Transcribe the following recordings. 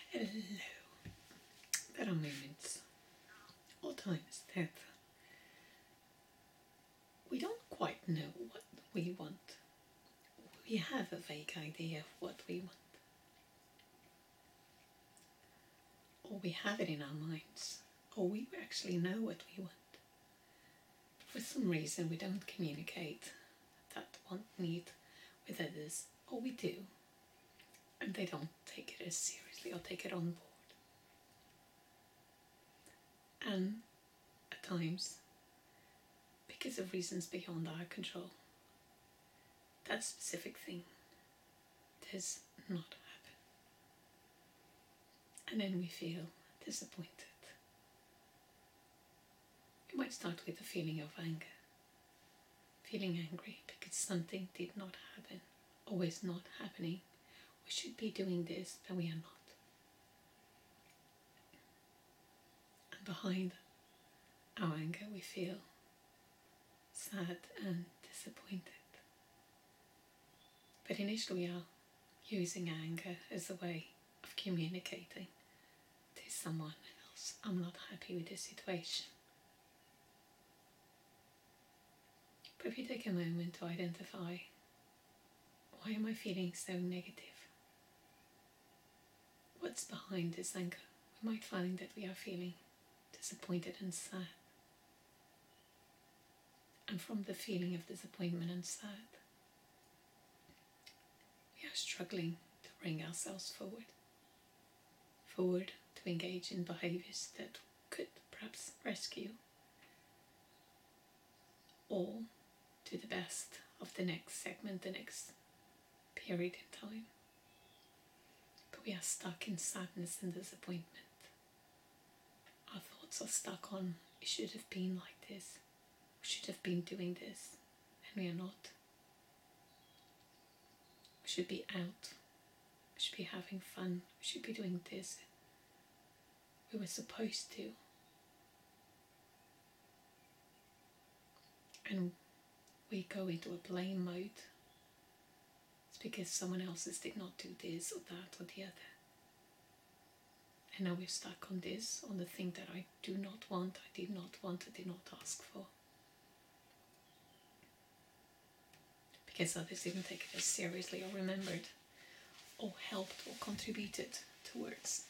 Hello. There are moments or times that we don't quite know what we want. We have a vague idea of what we want, or we have it in our minds, or we actually know what we want. For some reason, we don't communicate that want, need with others, or we do, and they don't take it as seriously or take it on board. And at times, because of reasons beyond our control, that specific thing does not happen. And then we feel disappointed. It might start with a feeling of anger, feeling angry because something did not happen or is not happening. We should be doing this, but we are not. And behind our anger, we feel sad and disappointed. But initially, we are using anger as a way of communicating to someone else, I'm not happy with this situation. But if you take a moment to identify, why am I feeling so negative? What's behind this anger? We might find that we are feeling disappointed and sad. And from the feeling of disappointment and sad, we are struggling to bring ourselves forward to engage in behaviors that could perhaps rescue or do the best of the next segment, the next period in time. But we are stuck in sadness and disappointment. Our thoughts are stuck on, it should have been like this, we should have been doing this, and we are not. We should be out, we should be having fun, we should be doing this. We were supposed to. And we go into a blame mode. It's because someone else's did not do this or that or the other. And now we're stuck on this, on the thing that I do not want, I did not want, I did not ask for. Because others didn't take it as seriously or remembered or helped or contributed towards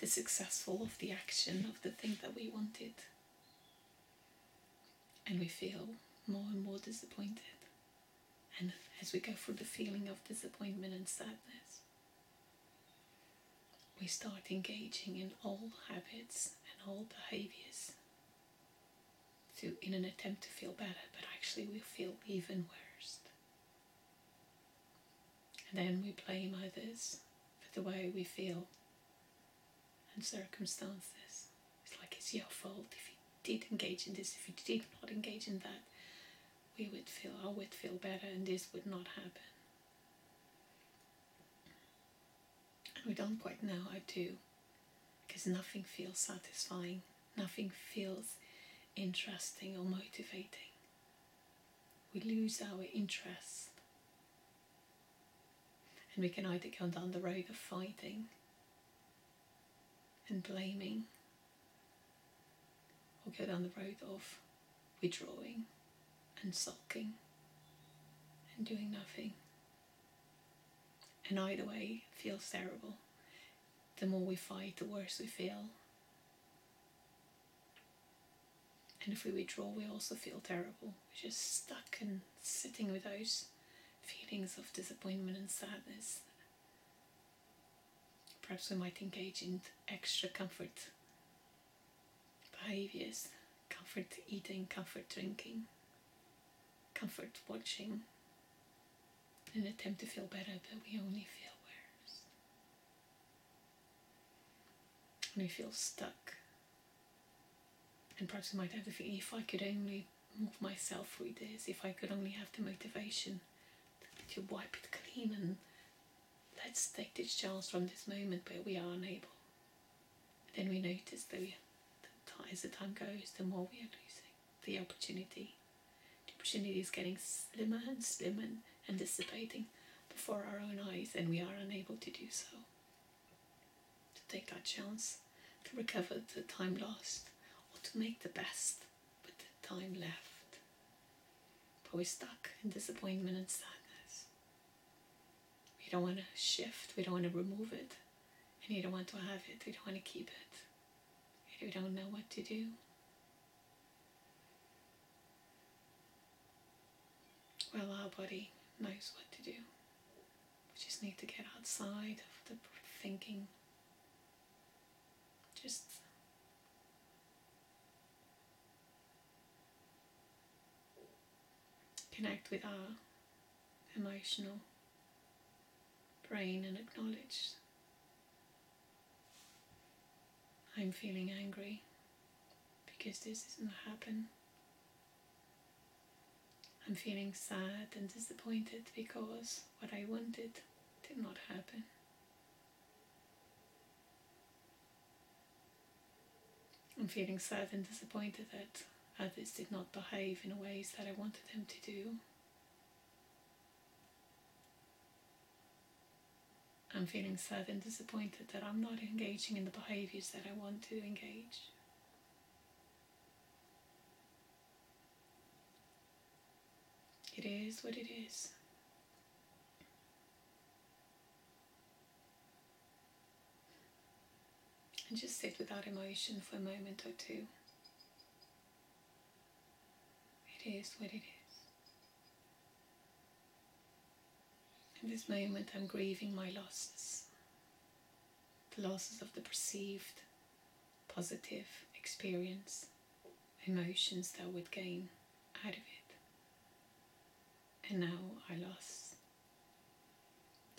the successful of the action of the thing that we wanted. And we feel more and more disappointed. And as we go through the feeling of disappointment and sadness, we start engaging in old habits and old behaviors in an attempt to feel better, but actually we feel even worse. And then we blame others for the way we feel and circumstances. It's like it's your fault. If you did engage in this, if you did not engage in that, I would feel better and this would not happen. And we don't quite know how to, because nothing feels satisfying, nothing feels interesting or motivating. We lose our interest. And we can either go down the road of fighting and blaming, or go down the road of withdrawing and sulking and doing nothing. And either way feels terrible. The more we fight, the worse we feel. And if we withdraw, we also feel terrible. We're just stuck and sitting with those feelings of disappointment and sadness. Perhaps we might engage in extra comfort behaviors, comfort eating, comfort drinking, comfort watching, in an attempt to feel better, but we only feel worse. And we feel stuck. And perhaps we might have the feeling, if I could only move myself through this, if I could only have the motivation to wipe it clean and let's take this chance from this moment, but we are unable. Then we notice that as the time goes, the more we are losing the opportunity. The opportunity is getting slimmer and slimmer and dissipating before our own eyes, and we are unable to do so. So take that chance to recover the time lost or to make the best with the time left. But we're stuck in disappointment and sadness. We don't want to shift, we don't want to remove it, and you don't want to have it, we don't want to keep it. We don't know what to do. Well, our body knows what to do. We just need to get outside of the thinking. Just connect with our emotional brain and acknowledge, I'm feeling angry because this isn't happen. I'm feeling sad and disappointed because what I wanted did not happen. I'm feeling sad and disappointed that others did not behave in ways that I wanted them to do. I'm feeling sad and disappointed that I'm not engaging in the behaviors that I want to engage. It is what it is. And just sit without emotion for a moment or two. It is what it is. In this moment I'm grieving my losses. The losses of the perceived positive experience, emotions that I would gain out of it. And now I lost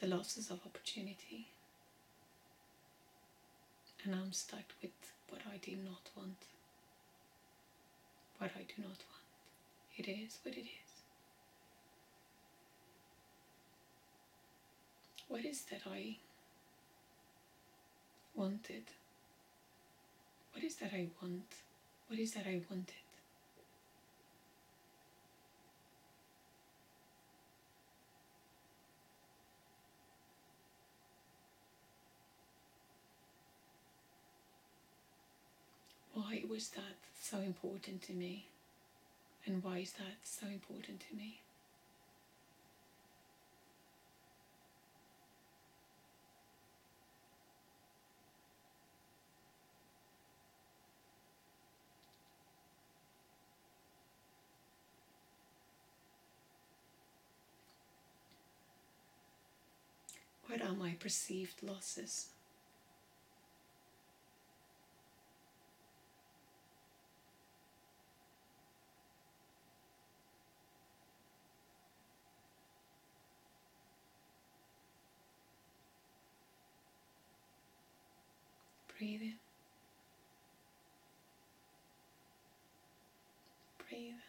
the losses of opportunity. And I'm stuck with what I do not want. What I do not want. It is what it is. What is that I wanted? What is that I want? What is that I wanted? Why was that so important to me? And why is that so important to me? What are my perceived losses? Breathe in. Breathe out.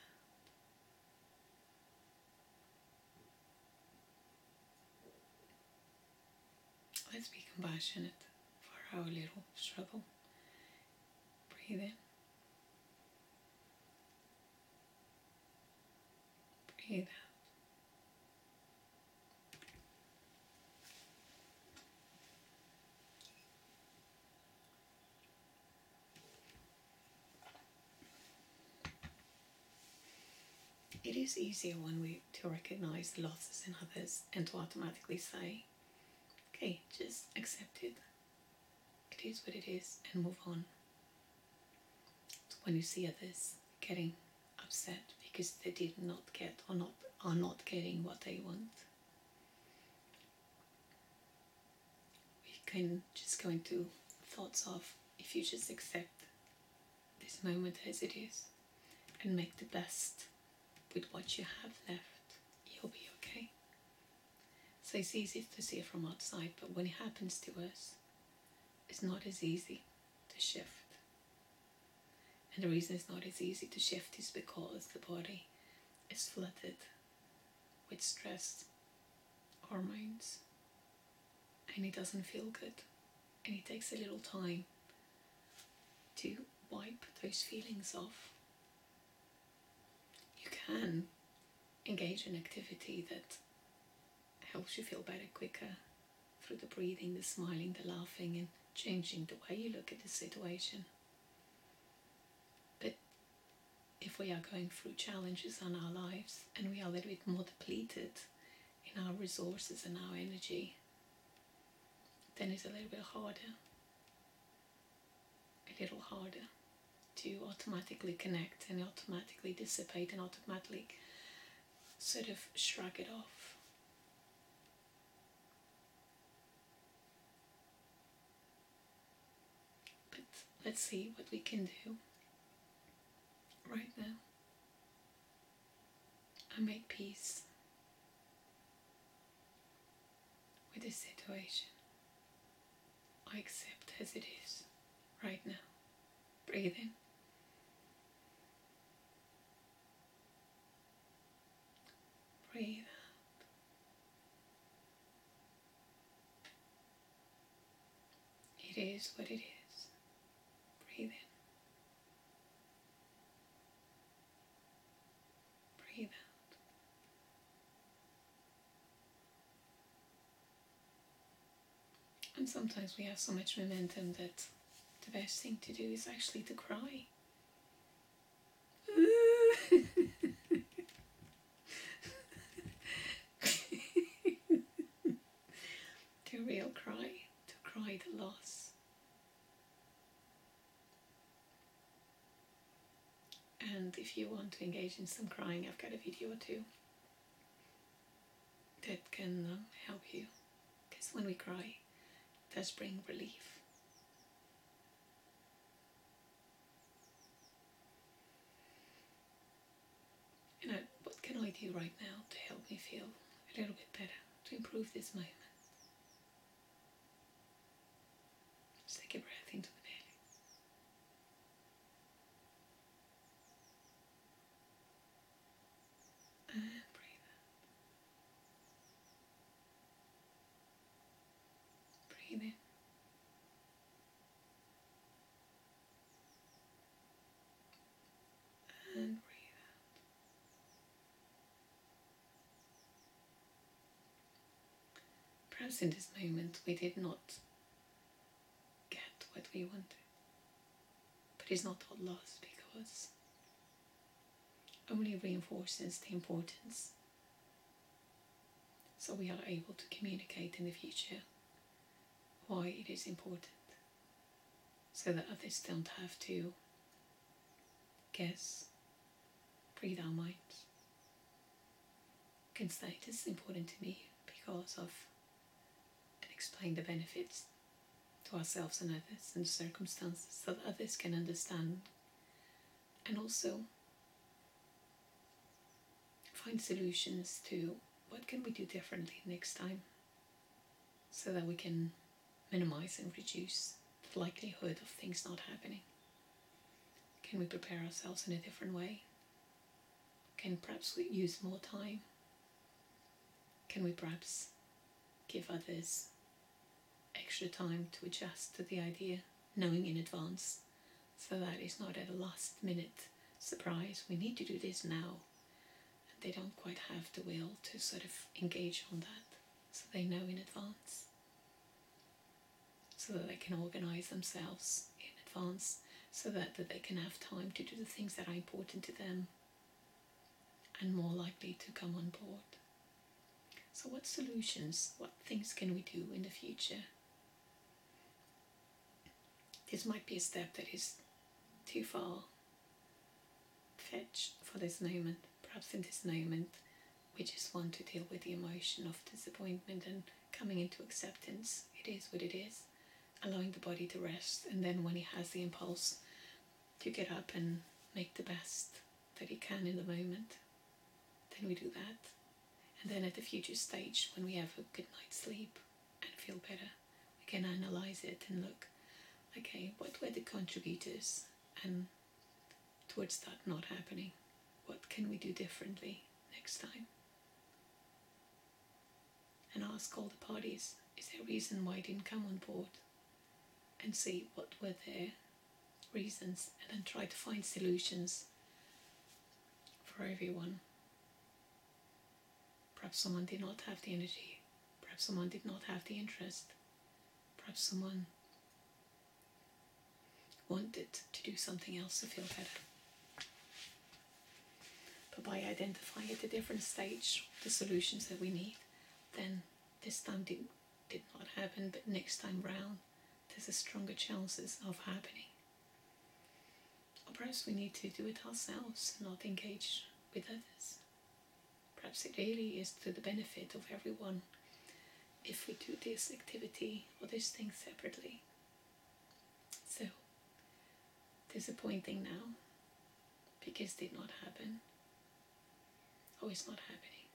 Let's be compassionate for our little struggle. Breathe in. Breathe out. It is easier when we to recognize the losses in others and to automatically say, okay, just accept it. It is what it is and move on. When you see others getting upset because they did not get or are not getting what they want, we can just go into thoughts of, if you just accept this moment as it is and make the best with what you have left, you'll be okay. So it's easy to see it from outside, but when it happens to us, it's not as easy to shift. And the reason it's not as easy to shift is because the body is flooded with stress hormones and it doesn't feel good, and it takes a little time to wipe those feelings off. You can engage in activity that helps you feel better quicker through the breathing, the smiling, the laughing, and changing the way you look at the situation. But if we are going through challenges in our lives and we are a little bit more depleted in our resources and our energy, then it's a little bit harder, to automatically connect and automatically dissipate and automatically sort of shrug it off. But let's see what we can do right now. I make peace with this situation. I accept as it is right now. Breathe in. Breathe out. It is what it is. Breathe in. Breathe out. And sometimes we have so much momentum that the best thing to do is actually to cry. To real cry, to cry the loss. And if you want to engage in some crying, I've got a video or two that can help you. Because when we cry, it does bring relief. What can I do right now to help me feel a little bit better, to improve this moment? Just take a breath into the belly. And breathe out. Breathe in. And breathe out. Perhaps in this moment we did not get what we wanted. But it's not all lost, because only reinforces the importance. So we are able to communicate in the future why it is important, so that others don't have to guess, read our minds. Can say this is important to me because of, and explain the benefits to ourselves and others and circumstances, so that others can understand, and also find solutions to what can we do differently next time, so that we can minimize and reduce the likelihood of things not happening. Can we prepare ourselves in a different way? Can perhaps we use more time? Can we perhaps give others extra time to adjust to the idea, knowing in advance, so that it's not at a last minute surprise, we need to do this now, and they don't quite have the will to sort of engage on that, so they know in advance, so that they can organize themselves in advance, so that they can have time to do the things that are important to them and more likely to come on board. So what solutions, what things can we do in the future? This might be a step that is too far fetched for this moment. Perhaps in this moment we just want to deal with the emotion of disappointment and coming into acceptance. It is what it is. Allowing the body to rest, and then when he has the impulse to get up and make the best that he can in the moment, then we do that. And then at the future stage, when we have a good night's sleep and feel better, we can analyze it and look, okay, what were the contributors, and towards that not happening, what can we do differently next time? And ask all the parties, is there a reason why I didn't come on board? And see what were their reasons, and then try to find solutions for everyone. Perhaps someone did not have the energy, perhaps someone did not have the interest, perhaps someone wanted to do something else to feel better. But by identifying at a different stage the solutions that we need, then this time did not happen, but next time round there's a stronger chances of happening. Or perhaps we need to do it ourselves and not engage with others. Perhaps it really is to the benefit of everyone if we do this activity or this thing separately. So, disappointing now, because it did not happen. Oh, it's not happening.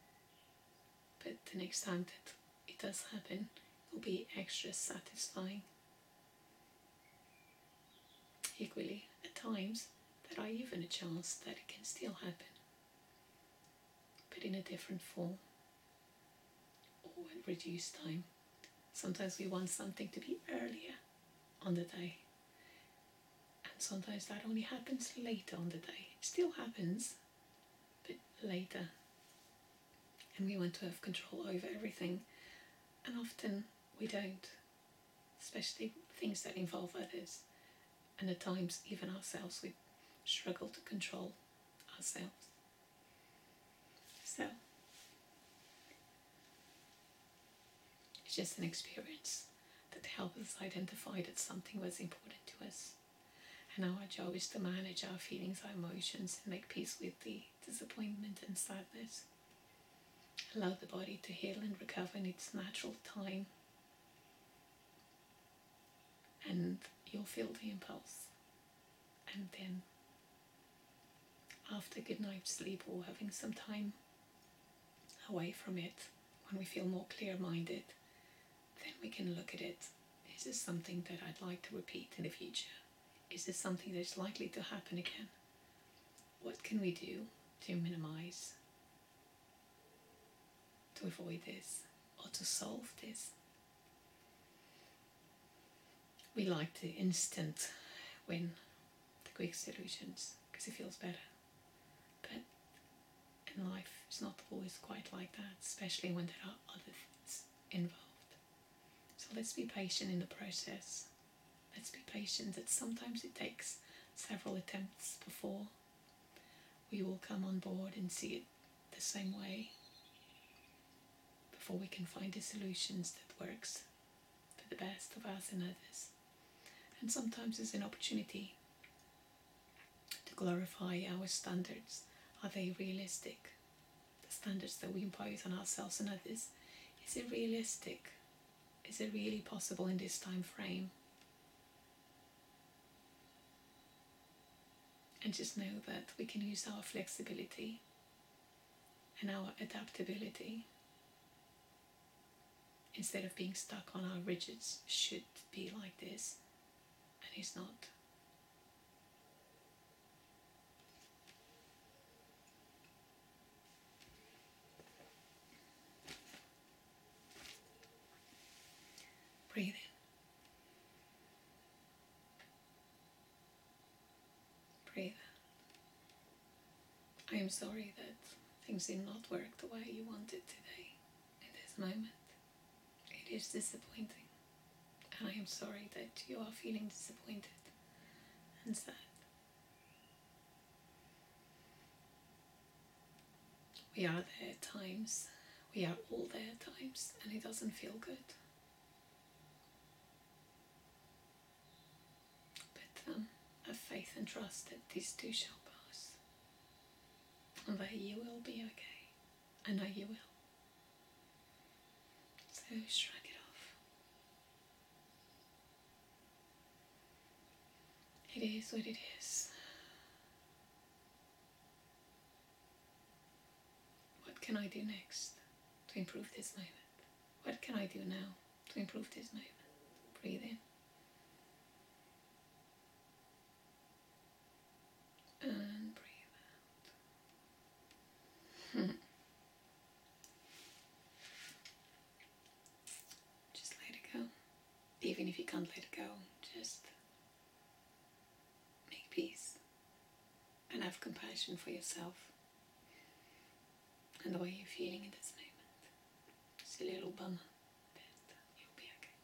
But the next time that it does happen, it will be extra satisfying. Equally, at times, there are even a chance that it can still happen, but in a different form or at reduced time. Sometimes we want something to be earlier on the day, and sometimes that only happens later on the day. It still happens, but later. And we want to have control over everything, and often we don't, especially things that involve others, and at times even ourselves. We struggle to control ourselves. So, it's just an experience that helps us identify that something was important to us. And our job is to manage our feelings, our emotions, and make peace with the disappointment and sadness. Allow the body to heal and recover in its natural time. And you'll feel the impulse. And then, after a good night's sleep or having some time away from it, when we feel more clear-minded, then we can look at it. Is this something that I'd like to repeat in the future? Is this something that's likely to happen again? What can we do to minimize, to avoid this, or to solve this? We like the instant win, the quick solutions, because it feels better. But in life, it's not always quite like that, especially when there are other things involved. So let's be patient in the process. Let's be patient that sometimes it takes several attempts before we will come on board and see it the same way, before we can find the solutions that works for the best of us and others. And sometimes it's an opportunity to clarify our standards. Are they realistic? The standards that we impose on ourselves and others, is it realistic? Is it really possible in this time frame? And just know that we can use our flexibility and our adaptability instead of being stuck on our rigid should be like this, and it's not. Breathe in. Breathe out. I am sorry that things did not work the way you wanted today, in this moment. It is disappointing, and I am sorry that you are feeling disappointed and sad. We are there at times, we are all there at times, and it doesn't feel good. But have faith and trust that these too shall pass, and that you will be okay. I know you will. So shrug it off. It is what it is. What can I do next to improve this moment? What can I do now to improve this moment? Breathe in. And breathe out. Just let it go. Even if you can't let it go, just make peace and have compassion for yourself and the way you're feeling in this moment. It's a little bummer, but you'll be okay.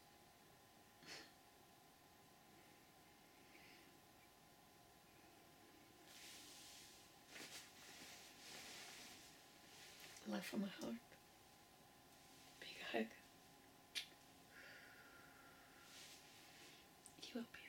love from my heart. Big hug. You will be